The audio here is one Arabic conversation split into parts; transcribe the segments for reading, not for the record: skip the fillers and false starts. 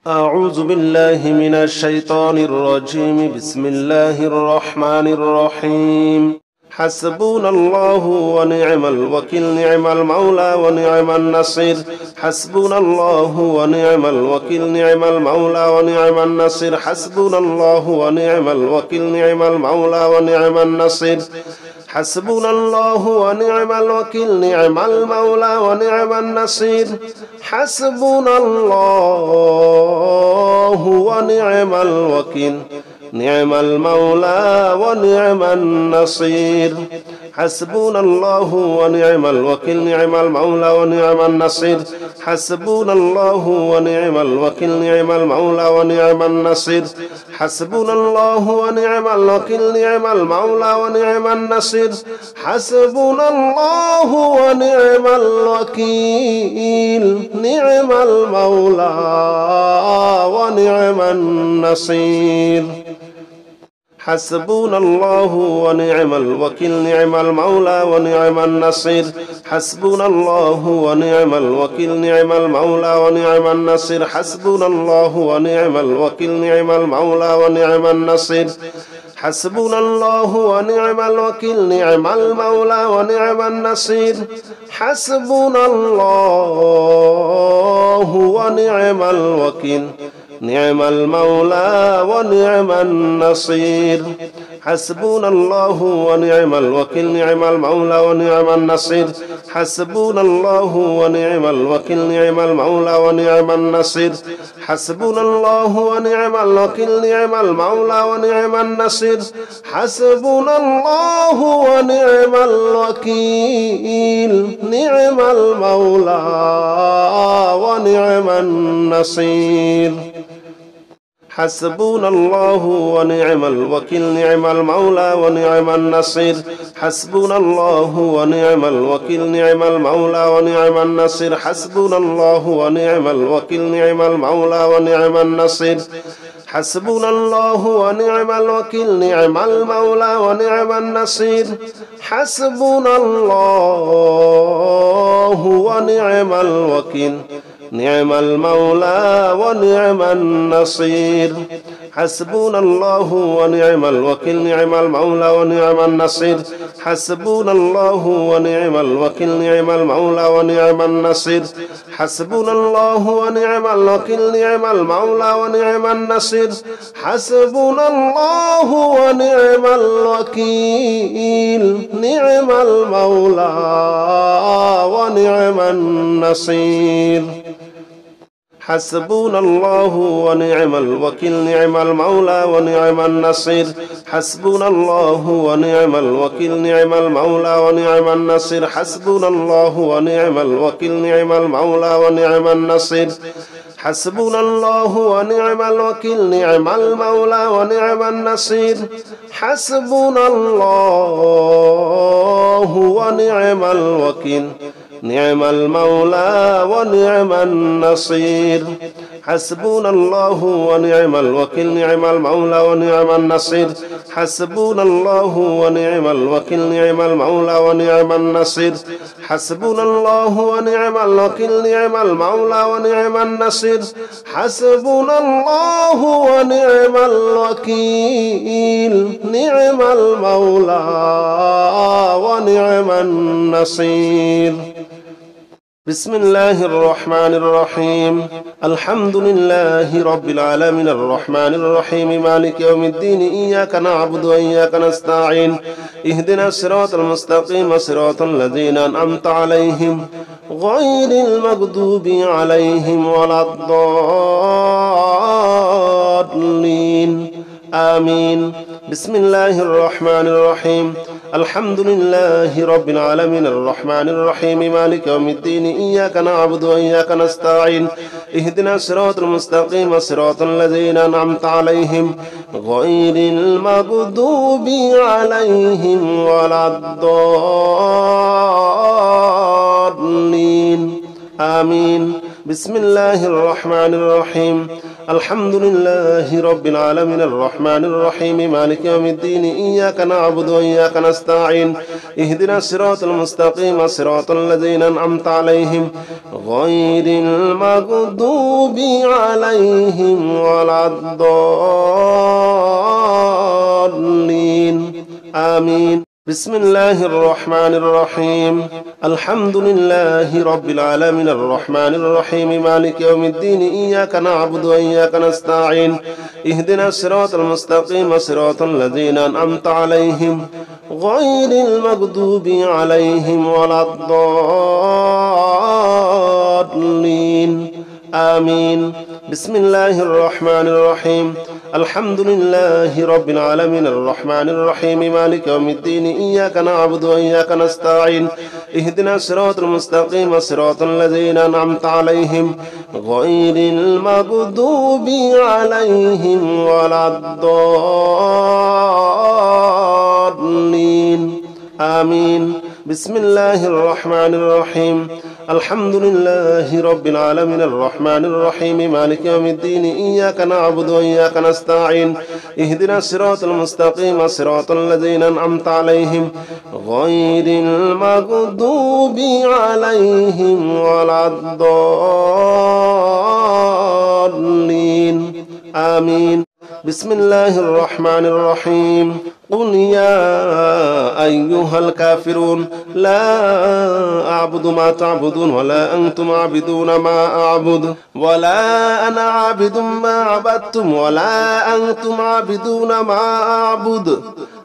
أعوذ بالله من الشيطان الرجيم بسم الله الرحمن الرحيم حسبنا الله ونعم الوكيل نعم المولى ونعم النصير حسبنا الله ونعم الوكيل نعم المولى ونعم النصير حسبنا الله ونعم الوكيل نعم المولى ونعم النصير حسبنا الله ونعم الوكيل نعم المولى ونعم النصير حسبنا الله ونعم الوكيل نعم المولى ونعم النصير حسبنا الله ونعم الوكيل نعم المولى ونعم النصير حسبنا الله ونعم الوكيل نعم المولى ونعم النصير حسبنا الله ونعم الوكيل نعم المولى ونعم النصير حسبنا الله ونعم الوكيل نعم المولى ونعم النصير حسبنا الله ونعم الوكيل نعم المولى ونعم النصير حسبنا الله ونعم الوكيل نعم المولى ونعم النصير حسبنا الله ونعم الوكيل نعم المولى ونعم النصير حسبنا الله ونعم الوكيل نعم المولى ونعم النصير حسبنا الله ونعم الوكيل نعم المولى ونعم النصير حسبنا الله ونعم الوكيل نعم المولى ونعم النصير حسبنا الله ونعم الوكيل نعم المولى ونعم النصير حسبنا الله ونعم الوكيل نعم المولى ونعم النصير حسبنا الله ونعم الوكيل نعم المولى ونعم النصير حسبنا الله ونعم الوكيل نعم المولى ونعم النصير حسبنا الله ونعم الوكيل نعم المولى ونعم النصير حسبنا الله ونعم الوكيل نعم المولى ونعم النصير حسبنا الله ونعم الوكيل نعم المولى ونعم النصير حسبنا الله ونعم الوكيل نعم المولى ونعم النصير حسبنا الله ونعم الوكيل نعم المولى ونعم النصير حسبنا الله ونعم الوكيل نعم المولى ونعم النصير حسبنا الله ونعم الوكيل نعم المولى ونعم النصير حسبنا الله ونعم الوكيل نعم المولى ونعم النصير حسبنا الله ونعم الوكيل نعم المولى ونعم النصير حسبنا الله ونعم الوكيل نعم المولى ونعم النصير حسبنا الله ونعم الوكيل نعم المولى ونعم النصير حسبنا الله ونعم الوكيل نعم المولى ونعم النصير حسبنا الله ونعم الوكيل نعم المولى ونعم النصير حسبنا الله ونعم الوكيل نعم المولى ونعم النصير حسبنا الله ونعم الوكيل نعم المولى ونعم النصير حسبنا الله ونعم الوكيل نعم المولى ونعم النصير حسبنا الله ونعم الوكيل نعم المولى ونعم النصير بسم الله الرحمن الرحيم الحمد لله رب العالمين الرحمن الرحيم مالك يوم الدين إياك نعبد وإياك نستعين اهدنا الصراط المستقيم صراط الذين أنعمت عليهم غير المغضوب عليهم ولا الضالين آمين بسم الله الرحمن الرحيم الحمد لله رب العالمين الرحمن الرحيم مالك يوم الدين إياك نعبد وإياك نستعين اهدنا الصراط المستقيم صراط الذين أنعمت عليهم غير المغضوب عليهم ولا الضالين آمين بسم الله الرحمن الرحيم الحمد لله رب العالمين الرحمن الرحيم مالك يوم الدين إياك نعبد وإياك نستعين اهدنا الصراط المستقيم صراط الذين أنعمت عليهم غير المغضوب عليهم ولا الضالين آمين بسم الله الرحمن الرحيم الحمد لله رب العالمين الرحمن الرحيم مالك يوم الدين إياك نعبد وإياك نستعين اهدنا الصراط المستقيم صراط الذين أنعمت عليهم غير المغضوب عليهم ولا الضالين آمين بسم الله الرحمن الرحيم الحمد لله رب العالمين الرحمن الرحيم مالك يوم الدين إياك نعبد وإياك نستعين اهدنا الصراط المستقيم صراط الذين أنعمت عليهم غير المغضوب عليهم ولا الضالين آمين بسم الله الرحمن الرحيم الحمد لله رب العالمين الرحمن الرحيم مالك يوم الدين إياك نعبد وإياك نستعين اهدنا الصراط المستقيم صراط الذين أنعمت عليهم غير المغضوب عليهم ولا الضالين آمين بسم الله الرحمن الرحيم قل يا أيها الكافرون لا أعبد ما تعبدون ولا أنتم عابدون ما أعبد ولا أنا عابد ما عبدتم ولا أنتم عابدون ما أعبد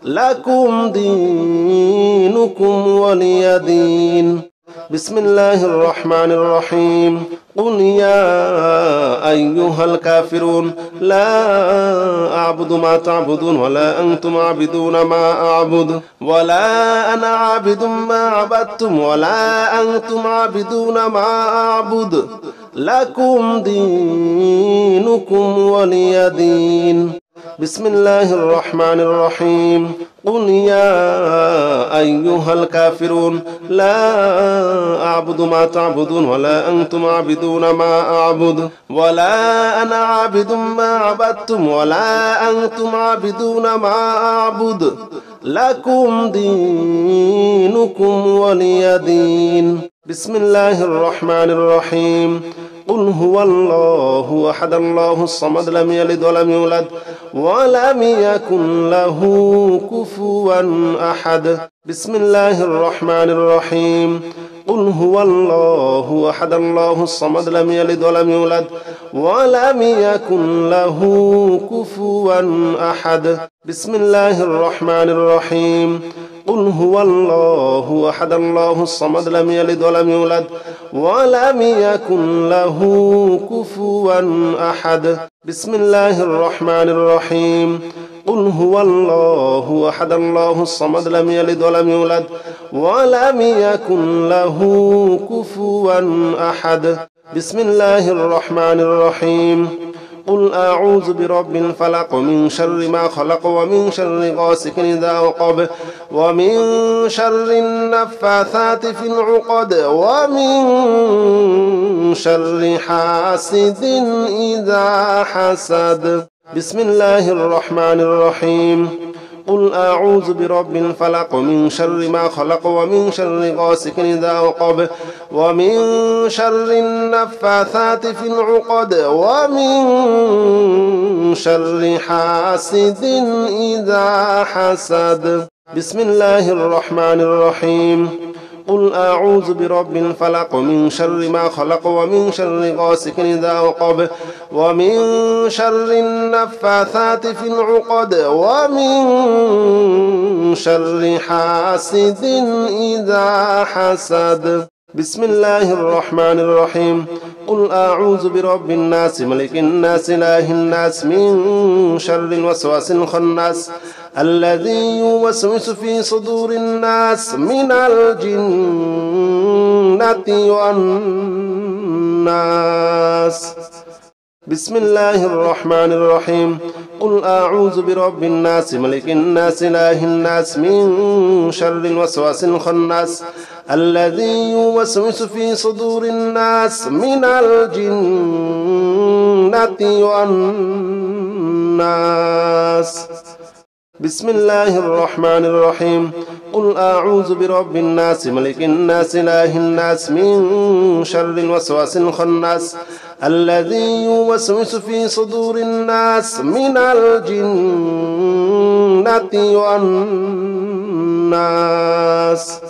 لكم دينكم ولي دين بسم الله الرحمن الرحيم قل يا أيها الكافرون لا أعبد ما تعبدون ولا أنتم عابدون ما أعبد ولا أنا عابد ما عبدتم ولا أنتم عابدون ما أعبد لكم دينكم ولي دين بسم الله الرحمن الرحيم قل يا أيها الكافرون لا أعبد ما تعبدون ولا أنتم عابدون ما أعبد ولا أنا عابد ما عبدتم ولا أنتم عابدون ما أعبد لكم دينكم ولي دين بسم الله الرحمن الرحيم قل هو الله أحد الله الصمد لم يلد ولم يولد ولم يكن له كفوا أحد بسم الله الرحمن الرحيم قل هو الله أحد الله الصمد لم يلد ولم يولد ولم يكن له كفوا أحد بسم الله الرحمن الرحيم قل هو الله أحد الله الصمد لم يلد ولم يولد ولم يكن له كفوا أحد بسم الله الرحمن الرحيم قل هو الله أحد الله الصمد لم يلد ولم يولد ولم يكن له كفوا أحد بسم الله الرحمن الرحيم قل أعوذ برب الفلق من شر ما خلق ومن شر غاسق إذا وقب ومن شر النفاثات في العقد ومن شر حاسد إذا حسد بسم الله الرحمن الرحيم قل أعوذ برب الفلق من شر ما خلق ومن شر غاسق إذا وقب ومن شر النفاثات في العقد ومن شر حاسد إذا حسد بسم الله الرحمن الرحيم قل أعوذ برب الفلق من شر ما خلق ومن شر غاسق إذا وقب ومن شر النفاثات في العقد ومن شر حاسد إذا حسد بسم الله الرحمن الرحيم قل أعوذ برب الناس ملك الناس إله الناس من شر الوسواس الخناس الذي يوسوس في صدور الناس من الجنة والناس بسم الله الرحمن الرحيم قل أعوذ برب الناس ملك الناس إله الناس من شر الوسواس الخناس الذي يوسوس في صدور الناس من الجنة والناس بسم الله الرحمن الرحيم قل أعوذ برب الناس ملك الناس إله الناس من شر الوسواس الخناس الذي يوسوس في صدور الناس من الجنة والناس